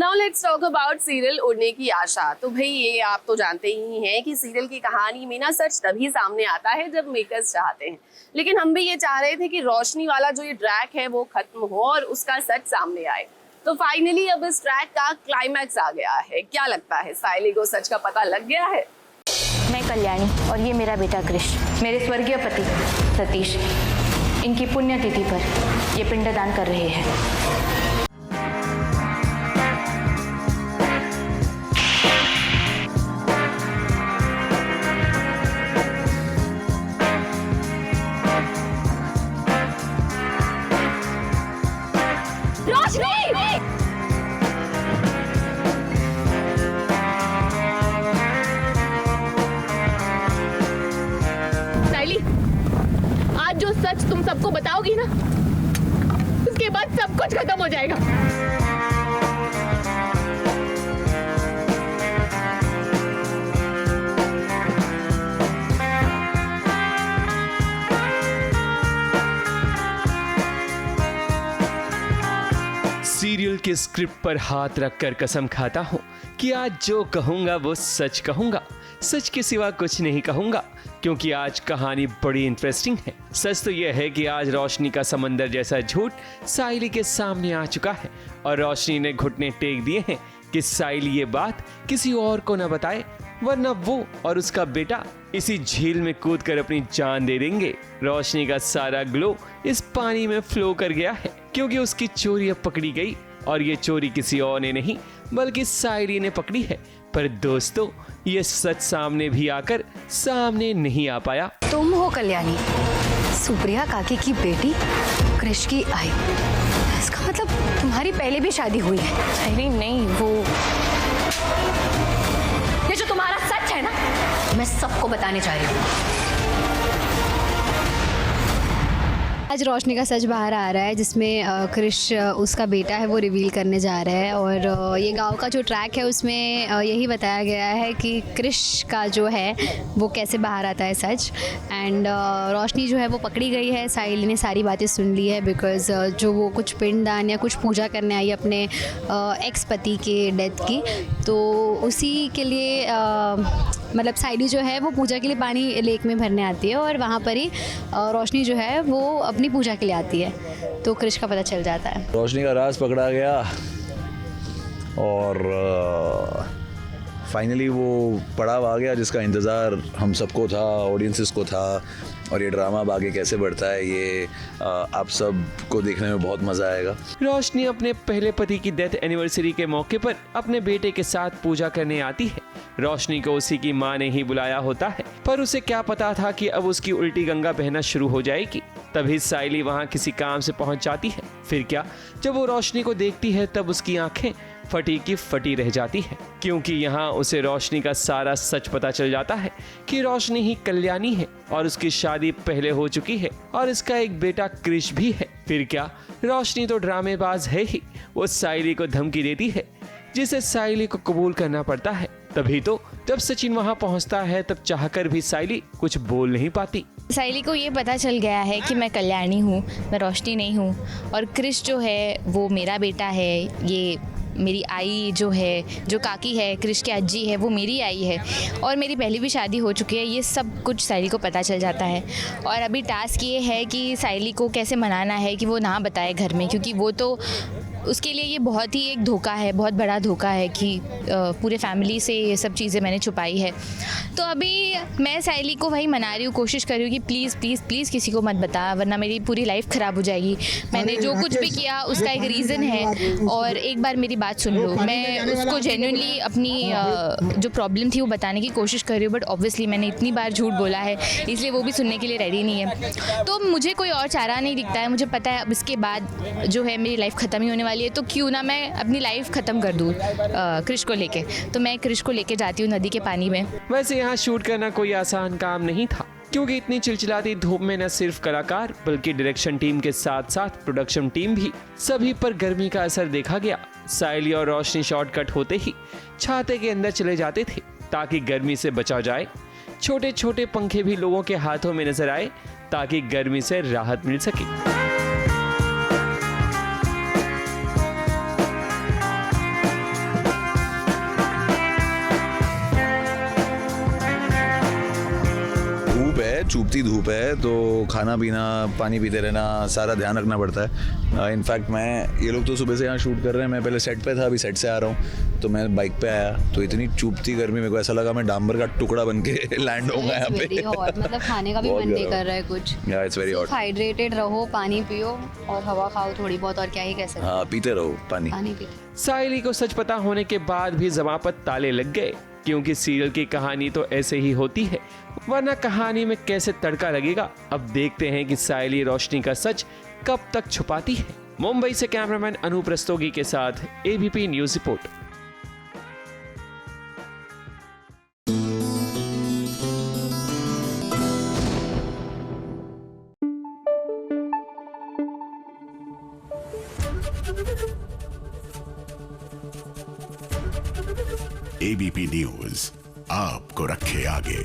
Now let's talk about serial उड़ने की आशा। तो भाई ये आप तो जानते ही हैं कि सीरियल की कहानी में ना सच तभी सामने आता है जब मेकर्स चाहते हैं, लेकिन हम भी ये चाह रहे थे कि रोशनी वाला जो ये ट्रैक है वो खत्म हो और उसका सच सामने आए। तो फाइनली अब इस ट्रैक का क्लाइमैक्स आ गया है। क्या लगता है, सायली को सच का पता लग गया है? मैं कल्याणी और ये मेरा बेटा कृष, मेरे स्वर्गीय पति सतीश, इनकी पुण्यतिथि पर ये पिंडदान कर रहे हैं। आज जो सच तुम सबको बताओगी ना, उसके बाद सब कुछ खत्म हो जाएगा। सीरियल के स्क्रिप्ट पर हाथ रखकर कसम खाता हूँ कि आज जो कहूँगा वो सच कहूँगा, सच के सिवा कुछ नहीं कहूँगा, क्योंकि आज कहानी बड़ी इंटरेस्टिंग है। सच तो यह है कि आज रोशनी का समंदर जैसा झूठ सायली के सामने आ चुका है और रोशनी ने घुटने टेक दिए हैं कि सायली ये बात किसी और को न बताए, वरना वो और उसका बेटा इसी झील में कूद कर अपनी जान दे देंगे। रोशनी का सारा ग्लो इस पानी में फ्लो कर गया है क्योंकि उसकी चोरी अब पकड़ी गई और ये चोरी किसी और ने नहीं बल्कि सायली ने पकड़ी है। पर दोस्तों, ये सच सामने भी आकर सामने नहीं आ पाया। तुम हो कल्याणी, सुप्रिया काकी की बेटी, कृष की आई। इसका मतलब तुम्हारी पहले भी शादी हुई है? अरे नहीं, वो ये जो तुम्हारा सच है ना, मैं सबको बताने जा रही हूँ। आज रोशनी का सच बाहर आ रहा है, जिसमें कृष उसका बेटा है वो रिवील करने जा रहा है। और ये गांव का जो ट्रैक है उसमें यही बताया गया है कि कृष का जो है वो कैसे बाहर आता है सच। एंड रोशनी जो है वो पकड़ी गई है। सायली ने सारी बातें सुन ली है बिकॉज़ जो वो कुछ पिंडदान या कुछ पूजा करने आई अपने एक्स पति के डेथ की, तो उसी के लिए मतलब सायली जो है वो पूजा के लिए पानी लेक में भरने आती है और वहाँ पर ही रोशनी जो है वो अपनी पूजा के लिए आती है। तो कृष का पता चल जाता है। रोशनी का राज पकड़ा गया और फाइनली वो पड़ाव आ गया जिसका इंतज़ार हम सबको था, ऑडियंसेस को था। और ये ड्रामा अब आगे कैसे बढ़ता है ये आप सब को देखने में बहुत मज़ा आएगा। रोशनी अपने पहले पति की डेथ एनिवर्सरी के मौके पर अपने बेटे के साथ पूजा करने आती है। रोशनी को उसी की मां ने ही बुलाया होता है, पर उसे क्या पता था कि अब उसकी उल्टी गंगा बहना शुरू हो जाएगी। तभी सायली वहां किसी काम से पहुंच जाती है। फिर क्या, जब वो रोशनी को देखती है तब उसकी आंखें फटी की फटी रह जाती है, क्योंकि यहाँ उसे रोशनी का सारा सच पता चल जाता है कि रोशनी ही कल्याणी है और उसकी शादी पहले हो चुकी है और इसका एक बेटा कृष भी है। फिर क्या, रोशनी तो ड्रामेबाज है ही। वो सायली को धमकी देती है जिसे सायली को कबूल करना पड़ता है। तभी तो जब सचिन वहाँ पहुँचता है तब चाहकर भी सायली कुछ बोल नहीं पाती। सायली को ये पता चल गया है कि मैं कल्याणी हूँ, मैं रोशनी नहीं हूँ, और कृष जो है वो मेरा बेटा है। ये मेरी आई जो है, जो काकी है, कृष की अज्जी है, वो मेरी आई है और मेरी पहले भी शादी हो चुकी है। ये सब कुछ सायली को पता चल जाता है और अभी टास्क ये है कि सायली को कैसे मनाना है कि वो ना बताए घर में, क्योंकि वो तो उसके लिए ये बहुत ही एक धोखा है, बहुत बड़ा धोखा है कि पूरे फैमिली से ये सब चीज़ें मैंने छुपाई है। तो अभी मैं सायली को वही मना रही हूँ, कोशिश कर रही हूँ कि प्लीज़ प्लीज़ प्लीज़ किसी को मत बता, वरना मेरी पूरी लाइफ ख़राब हो जाएगी। मैंने जो कुछ भी किया उसका एक रीज़न है और एक बार मेरी बात सुन लो। मैं उसको जेन्युइनली अपनी जो प्रॉब्लम थी वो बताने की कोशिश कर रही हूँ, बट ऑब्वियसली मैंने इतनी बार झूठ बोला है इसलिए वो भी सुनने के लिए रेडी नहीं है। तो मुझे कोई और चारा नहीं दिखता है। मुझे पता है अब इसके बाद जो है मेरी लाइफ ख़त्म ही होने वाली है, तो क्यों ना मैं अपनी लाइफ ख़त्म कर दूँ कृष को लेके। तो मैं कृष को लेके जाती हूँ नदी के पानी में। वैसे यहाँ शूट करना कोई आसान काम नहीं था, क्योंकि इतनी चिलचिलाती धूप में न सिर्फ कलाकार बल्कि डायरेक्शन टीम के साथ साथ प्रोडक्शन टीम भी सभी पर गर्मी का असर देखा गया। सायली और रोशनी शॉर्टकट होते ही छाते के अंदर चले जाते थे ताकि गर्मी से बचा जाए। छोटे छोटे पंखे भी लोगों के हाथों में नजर आए ताकि गर्मी से राहत मिल सके। चुभती धूप है तो खाना पीना, पानी पीते रहना, सारा ध्यान रखना पड़ता है। इनफैक्ट मैं, ये लोग तो सुबह से यहाँ शूट कर रहे हैं, मैं पहले सेट पे था, अभी सेट से आ रहा हूँ, तो मैं बाइक पे आया तो इतनी चुभती गर्मी, मेरे को ऐसा लगा मैं डांबर का टुकड़ा बन के लैंड होऊंगा यहाँ वेरी पे। हॉट, मतलब खाने का भी बहुत मन नहीं गर्म। कर रहा है कुछ। या इट्स वेरी हॉट। हाइड्रेटेड रहो, पानी पियो और हवा खाओ थोड़ी बहुत, और क्या ही कह सकते हैं। हाँ, पीते रहो पानी। पानी पियो। सायली को सच पता होने के बाद भी ज़बां ताले लग गए, क्योंकि सीरियल की कहानी तो ऐसे ही होती है, वरना कहानी में कैसे तड़का लगेगा। अब देखते हैं कि सायली रोशनी का सच कब तक छुपाती है। मुंबई से कैमरामैन अनूप रस्तोगी के साथ ABP news report. ABP news आपको रखे आगे।